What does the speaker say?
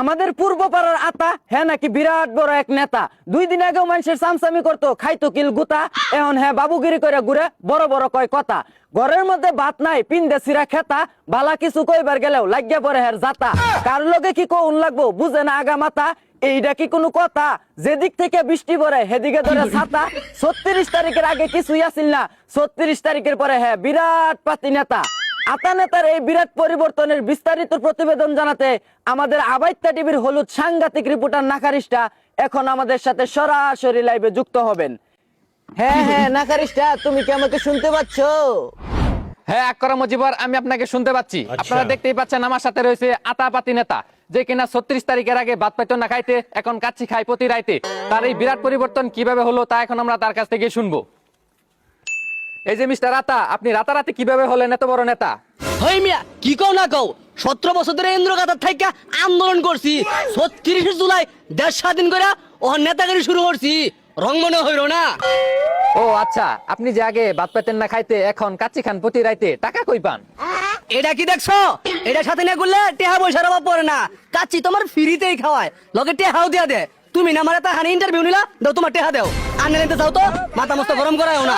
আমাদের পূর্ব পাড়ার আতা হ্যাঁ নাকি বিরাট বড় এক নেতা। 2 দিন আগেও মানুষের সামসামি করতো, খাইতো কিল গুতা। এখন হ্যাঁ বাবুগিরি করে ঘুরে বড় বড় কয় কথা। ঘরের মধ্যে ভাত নাই, পিন্দে সিরা খেতা, বালা কিছু কইবার গেলেও লাগিয়া পরে হ্যার জাতা। কার লগে কি কোন লাগবো বুঝে না আগা মাথা। এইটা কি কোনো কথা? যেদিক থেকে বৃষ্টি পড়ে সেদিকে ধরে ছাতা। 36 তারিখের আগে কিছুই আসিল না, 36 তারিখের পরে হ্যাঁ বিরাট পাতি নেতা। আতা নেতার এই বিরাট পরিবর্তনের বিস্তারিত প্রতিবেদন জানাতে আমাদের আবাইত্যা টিভির হলুদ সাংঘাতিক রিপোর্টার নাকারিস্টা এখন আমাদের সাথে সরাসরি লাইভে যুক্ত হবেন। হ্যাঁ হ্যাঁ নাকারিস্টা, তুমি কি আমাকে শুনতে পাচ্ছ? হ্যাঁ আকরা মজিবর, আমি আপনাকে শুনতে পাচ্ছি। আপনারা দেখতেই পাচ্ছেন আমার সাথে রয়েছে আতাপাতি নেতা, যে কিনা 36 তারিখের আগে ভাত পাইতো না খাইতে, এখন কাচ্চি খাই প্রতি রাইতে। তার এই বিরাট পরিবর্তন কিভাবে হলো তা এখন আমরা তার কাছ থেকে শুনবো। এই যে মিস্টার আতা, আপনি রাতারাতি কিভাবে হলেন এত বড় নেতা? হই মিয়া কি কও না কও, 17 বছর ধরে ইন্দ্রগাতার থাইকা আন্দোলন করছি। 36 জুলাই দেশ স্বাধীন করে ও নেতাগিরি শুরু করছি, রং মনে হইল না। ও আচ্ছা, আপনি যে আগে ভাত পাইতেন না খাইতে, এখন কাচ্চি খান প্রতি রাইতে, টাকা কই পান? এটা কি দেখছো? এটা সাথে না করলে টেহা পয়সার অভাব পড়ে না। কাচ্চি তোমার ফ্রিতেই খাওয়ায়, লগে টেহাও দিয়া দে। তুমি না মারা তা হানি ইন্টারভিউ নিলা, দাও তোমার টেহা দাও। আর নিতে চাও তো মাথা মস্ত গরম করায়ও না।